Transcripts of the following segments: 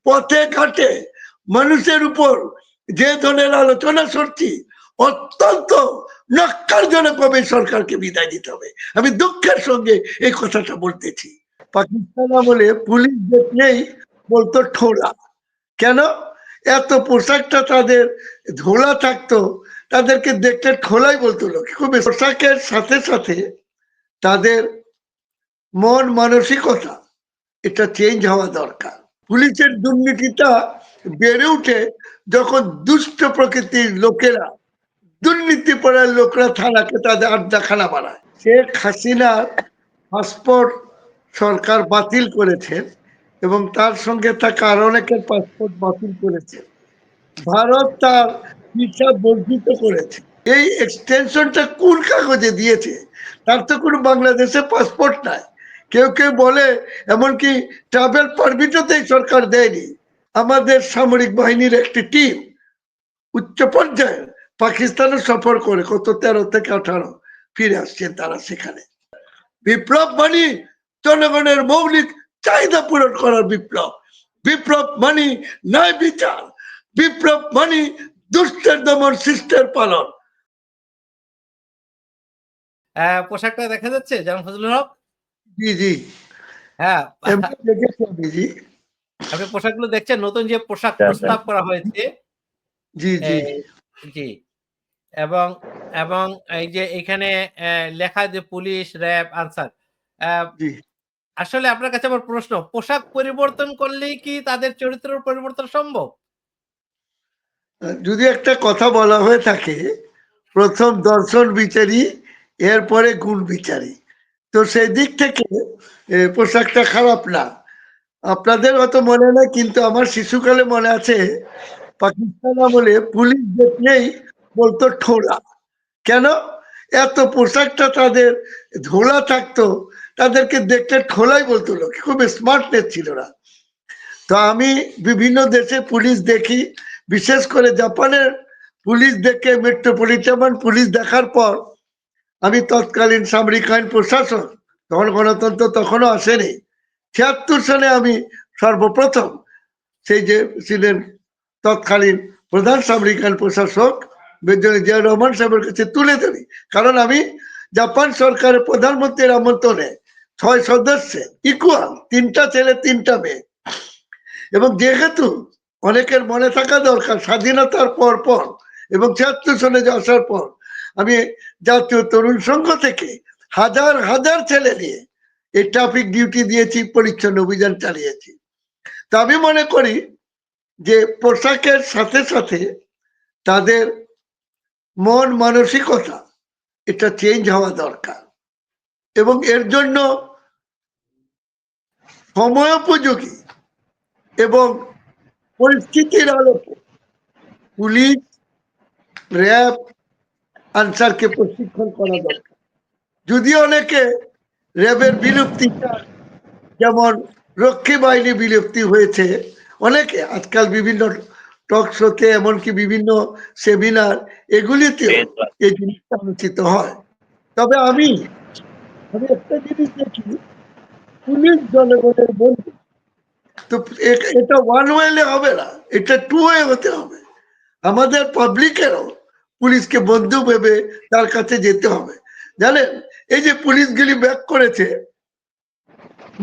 পথে ঘাটে মানুষের উপর যে ধরনের আলোচনা সরছি অত্যন্ত নক্কারজনক ভাবে সরকারকে বিদায় দিতে হবে। আমি দুঃখের সঙ্গে এই কথাটা বলতেছি। পাকিস্তান আমলে পুলিশ দেখলেই বলতো ঠোলা। কেন? এত পোশাকটা তাদের ধোলা থাকতো, তাদেরকে দেখতে ঠোলাই বলতো লোক। খুব পোশাকের সাথে সাথে তাদের মন মানসিকতা এটা চেঞ্জ হওয়া দরকার। পুলিশের দুর্নীতিটা বেড়ে উঠে যখন দুষ্ট প্রকৃতির লোকেরা, দুর্নীতিপরায়ণ লোকরা থানাকে তাদের আড্ডাখানা বানায়। শেখ হাসিনার পাসপোর্ট সরকার বাতিল করেছে এবং তার সঙ্গে থাকা আরো অনেকের পাসপোর্ট বাতিল করেছে। ভারত তার ভিসা বর্ধিত করেছে। এই এক্সটেনশনটা কোন কাগজে দিয়েছে? তার তো কোনো বাংলাদেশে পাসপোর্ট নাই। কেউ কেউ বলে এমনকি ট্রাভেল পারমিটও সরকার দেয়নি। আমাদের সামরিক বাহিনীর একটি টিম উচ্চ পর্যায়ে পাকিস্তানে সফর করে কত 13 থেকে 18 ফিরে আসছেন তারা সেখানে। বিপ্লব মানে জনগণের মৌলিক চাহিদা পূরণ করার বিপ্লব। বিপ্লব মানে ন্যায় বিচার। বিপ্লব মানে দুষ্টের দমন শিষ্টের পালন। পোশাকটা দেখা যাচ্ছে জামান ফজলুল হক? জি জি, হ্যাঁ, দেখেছি আমি। জি আপনি পোশাকগুলো দেখছেন, নতুন যে পোশাক প্রস্তাব করা হয়েছে। জি জি জি, এবং এবং এই যে এখানে লেখা যে পুলিশ, র্যাব, আনসার। জি। আসলে আপনার কাছে আমার প্রশ্ন, পোশাক পরিবর্তন করলেই কি তাদের চরিত্রের পরিবর্তন সম্ভব? যদি একটা কথা বলা হয়ে থাকে, প্রথম দর্শন বিচারী, এরপরে গুণ বিচারী, তো সেই দিক থেকে পোশাকটা খারাপ না। আপনাদের হয়তো মনে নেই, কিন্তু আমার শিশুকালে মনে আছে পাকিস্তান আমলে পুলিশ দেখলেই বলতো ঠোলা। কেন? এত পোশাকটা তাদের ধোলা থাকতো, তাদেরকে দেখতে ঠোলাই বলতো লোক। খুব স্মার্টনেস ছিল না। তো আমি বিভিন্ন দেশে পুলিশ দেখি, বিশেষ করে জাপানের পুলিশ দেখে, মেট্রোপলিটন পুলিশ দেখার পর আমি তৎকালীন সামরিক আইন প্রশাসন, তখন গণতন্ত্র তখনও আসেনি, 76 সালে আমি সর্বপ্রথম সেই যে ছিলেন তৎকালীন প্রধান সামরিক আইন প্রশাসক মেজর জিয়াউর রহমান সাহেবের কাছে তুলে ধরি। কারণ আমি জাপান সরকারের প্রধানমন্ত্রীর আমন্ত্রণে 6 সদস্যে ইকুয়াল, 3টা ছেলে 3টা মেয়ে, এবং যেহেতু অনেকের মনে থাকা দরকার স্বাধীনতার পর পর এবং 76 সনে আসার পর আমি জাতীয় তরুণ সংঘ থেকে হাজার হাজার ছেলে নিয়ে এই ট্রাফিক ডিউটি দিয়েছি, পরিচ্ছন্ন অভিযান চালিয়েছি। তা আমি মনে করি যে পোশাকের সাথে সাথে তাদের মন মানসিকতা এটা চেঞ্জ হওয়া দরকার, এবং এর জন্য সময়োপযোগী এবং পরিস্থিতির আলোকে পুলিশ, র্যাব, আনসারকে প্রশিক্ষণ করা দরকার। যদিও অনেকে র্যাবের বিলুপ্তি চায়, যেমন রক্ষী বাহিনী বিলুপ্তি হয়েছে, অনেকে আজকাল বিভিন্ন টক শোতে, এমনকি বিভিন্ন সেমিনার, এগুলিতেও এই জিনিসটা আলোচিত হয়। তবে আমি একটা জিনিস দেখি, পুলিশ জনগণের বন্ধু। তো এটা ওয়ান ওয়েলে হবে না, এটা টু ওয়ে হতে হবে। আমাদের পাবলিকেরও পুলিশকে বন্ধু ভেবে তার কাছে যেতে হবে। জানেন, এই যে পুলিশগুলি ব্যাক করেছে,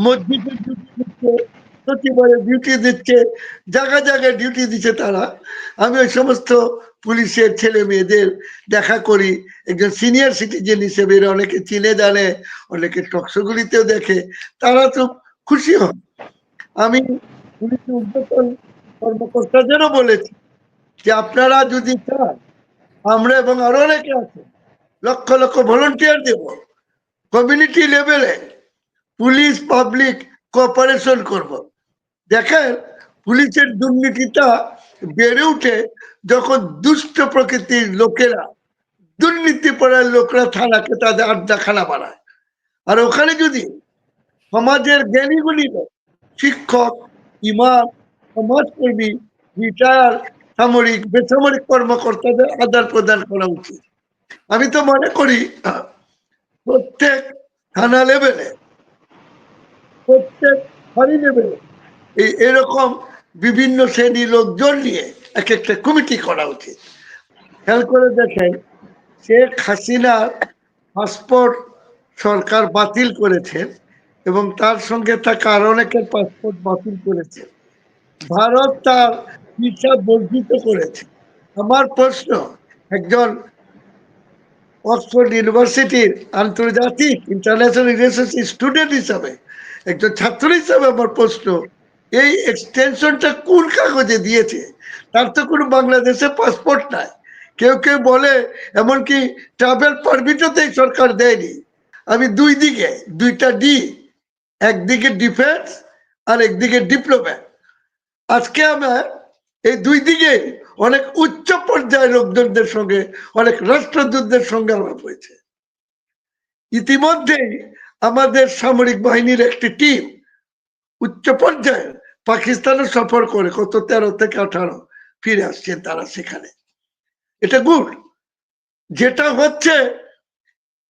মসজিদের ডিউটি দিচ্ছে, সচিবালয়ে ডিউটি দিচ্ছে, জায়গায় জায়গায় ডিউটি দিচ্ছে তারা। আমি ওই সমস্ত পুলিশের ছেলে মেয়েদের দেখা করি, একজন সিনিয়র সিটিজেন হিসেবে, অনেকে চিনে জানে, অনেকে টকশোগুলিতেও দেখে, তারা তো খুশি হন। আমি পুলিশের ঊর্ধ্বতন কর্মকর্তাদেরও বলেছি যে আপনারা যদি চান, আমরা এবং আরো অনেকে আছে, লক্ষ লক্ষ ভলেন্টিয়ার দেব, কমিউনিটি লেভেলে পুলিশ পাবলিক কোঅপারেশন করব। দেখেন, পুলিশের দুর্নীতিটা বেড়ে উঠে যখন দুষ্ট প্রকৃতির লোকেরা, দুর্নীতিপরায়ণ লোকরা থানাকে তাদের আড্ডাখানা বানায়। আর ওখানে যদি সমাজের জ্ঞানীগুলি, শিক্ষক, ইমাম, সমাজকর্মী, রিটায়ার সামরিক বেসামরিক কর্মকর্তাদের আদান প্রদান করা উচিত। আমি তো মনে করি প্রত্যেক থানা লেভেলে, প্রত্যেক ফাঁড়ি লেভেলে এরকম বিভিন্ন শ্রেণীর লোকজন নিয়ে এক একটা কমিটি করা উচিত। খেয়াল করে দেখেন, শেখ হাসিনার পাসপোর্ট সরকার বাতিল করেছেন এবং তার সঙ্গে থাকা আরো অনেকের পাসপোর্ট বাতিল করেছে। ভারত তার ভিসা বর্ধিত করেছে। আমার প্রশ্ন, একজন অক্সফোর্ড ইউনিভার্সিটির আন্তর্জাতিক ইন্টারন্যাশনাল রিলেশনশিপ স্টুডেন্ট হিসাবে, একজন ছাত্র হিসাবে আমার প্রশ্ন, এই এক্সটেনশনটা কোন কাগজে দিয়েছে? তার তো কোনো বাংলাদেশে পাসপোর্ট নাই। কেউ কেউ বলে এমনকি ট্রাভেল পারমিটও সরকার দেয়নি। আমি দুই দিকে, দুইটা ডি, একদিকে ডিফেন্স আর একদিকে ডিপ্লোম্যাট। আজকে আমার এই দুই দিকে অনেক উচ্চ পর্যায়ের লোকজনদের সঙ্গে, অনেক রাষ্ট্রদূতদের সঙ্গে আলাপ হয়েছে। ইতিমধ্যেই আমাদের সামরিক বাহিনীর একটি টিম উচ্চ পর্যায়ে পাকিস্তানে সফর করে কত 13 থেকে 18 ফিরে আসছেন তারা সেখানে। এটা গুড। যেটা হচ্ছে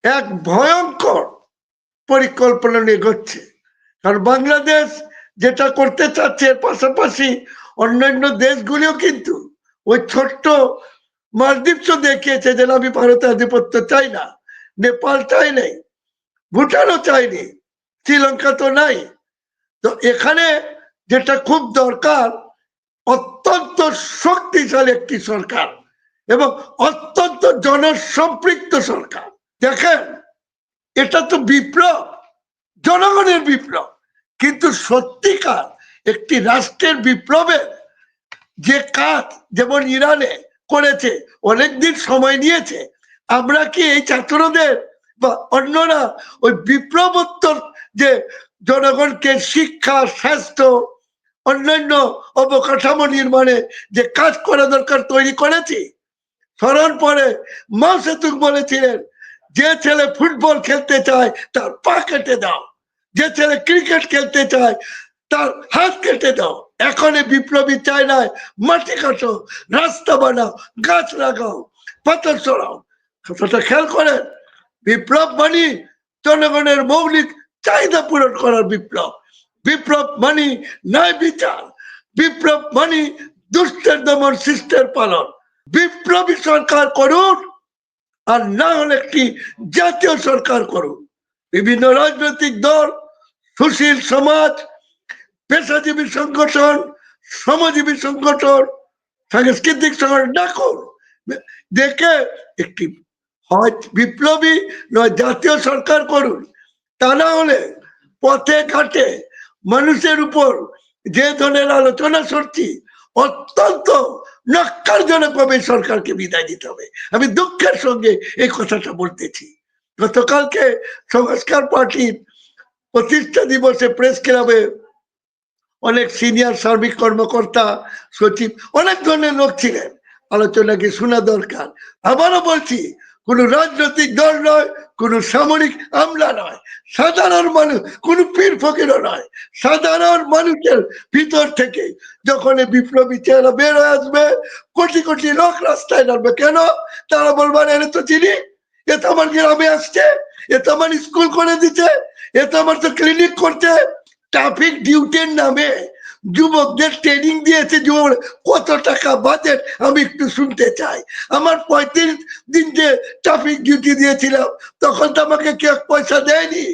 এক ভয়ঙ্কর পরিকল্পনা নিয়ে ঘটছে, কারণ বাংলাদেশ যেটা করতে চাচ্ছে এর পাশাপাশি অন্যান্য দেশগুলিও কিন্তু ওই ছোট্ট মালদ্বীপ দেখিয়েছে যে আমি ভারতের আধিপত্য চাই না, নেপাল চাই নাই, ভুটানও চাইনি, শ্রীলঙ্কা তো নাই। তো এখানে যেটা খুব দরকার, অত্যন্ত শক্তিশালী একটি সরকার এবং অত্যন্ত জনসম্পৃক্ত সরকার। দেখেন, এটা তো বিপ্লব, জনগণের বিপ্লব, কিন্তু সত্যিকার একটি রাষ্ট্রের বিপ্লবের যে কাজ যেমন ইরানে করেছে, অনেকদিন সময় নিয়েছে। আমরা কি এই ছাত্রদের বা অন্যরা ওই বিপ্লবোত্তর যে জনগণকে শিক্ষা, স্বাস্থ্য, অন্যান্য অবকাঠামো নির্মাণে যে কাজ করা দরকার তৈরি করেছি? স্মরণ পরে মাও সেতুং বলেছিলেন, যে ছেলে ফুটবল খেলতে চায় তার পা কেটে দাও, যে ছেলে ক্রিকেট খেলতে চায় তার হাত কেটে দাও। এখন বিপ্লবী চায় না মাটি কাটো, রাস্তা বানাও, গাছ লাগাও, পাথর সরাও। কথাটা খেয়াল করেন। বিপ্লব মানে জনগণের মৌলিক চাহিদা পূরণ করার বিপ্লব। বিপ্লব মানে ন্যায় বিচার। বিপ্লব মানে দুষ্টের দমন, শিষ্টের পালন। বিপ্লবী সরকার করুন, আর না হলে একটি জাতীয় সরকার করুন। বিভিন্ন রাজনৈতিক দল, সুশীল সমাজ, পেশাজীবী সংগঠন, শ্রমজীবী সংগঠন, সাংস্কৃতিক সংগঠন ডাকুন, দেখে একটি হয় বিপ্লবী নয় জাতীয় সরকার করুন। তা না হলে পথে ঘাটে মানুষের উপর যে ধরনের আলোচনা করছি, অত্যন্ত নক্কারজনক ভাবে সরকারকে বিদায় দিতে হবে। আমি দুঃখের সঙ্গে এই কথাটা বলতেছি। গতকালকে সংস্কার পার্টির প্রতিষ্ঠা দিবসে প্রেস ক্লাবে অনেক সিনিয়র সার্বিক কর্মকর্তা, সচিব, অনেক ধরনের লোক ছিলেন। আলোচনাকে শোনা দরকার। আবারও বলছি, কোন রাজনৈতিক দল নয়, কোন সামরিক আমলা নয়, সাধারণ মানুষ, কোন পীর ফকিরও নয়, সাধারণ মানুষের ভিতর থেকে যখন বিপ্লবী চেহারা বের হয়ে আসবে, কোটি কোটি লোক রাস্তায় নামবে। কেন? তারা বলবেন এনে তো চিনি, এ তো আমার গ্রামে আসছে, এ তো আমার স্কুল করে দিচ্ছে, এ তো আমার তো ক্লিনিক করছে। ট্রাফিক ডিউটির নামে যুবকদের ট্রেনিং দিয়েছে। যুবক কত টাকা বাজেট আমি একটু শুনতে চাই। আমার 35 দিন যে ট্রাফিক ডিউটি দিয়েছিলাম, তখন তো আমাকে কেউ পয়সা দেয়নি।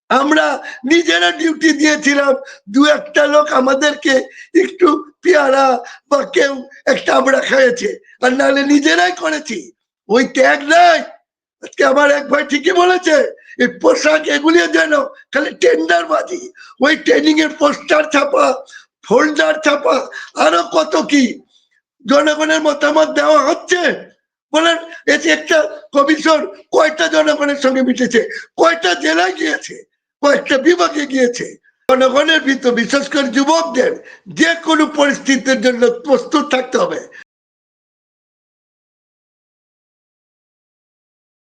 আমরা নিজেরা ডিউটি দিয়েছিলাম, দু একটা লোক আমাদেরকে একটু পেয়ারা বা কেউ একটা আমরা খাইয়েছে, আর নাহলে নিজেরাই করেছি। ওই ত্যাগ নাই। আজকে আমার এক ভাই ঠিকই বলেছে, এই পোশাক এগুলি যেন খালি টেন্ডার বাজি, ওই ট্রেনিং এর পোস্টার ছাপা, ফোল্ডার ছাপা, আরো কত কি জনগণের মতামত দেওয়া হচ্ছে। বলেন, এটি একটা কমিশন কয়টা জনগণের সঙ্গে মিশেছে, কয়টা জেলায় গিয়েছে, কয়েকটা বিভাগে গিয়েছে। জনগণের ভিতর, বিশেষ করে যুবকদের যে কোনো পরিস্থিতির জন্য প্রস্তুত থাকতে হবে।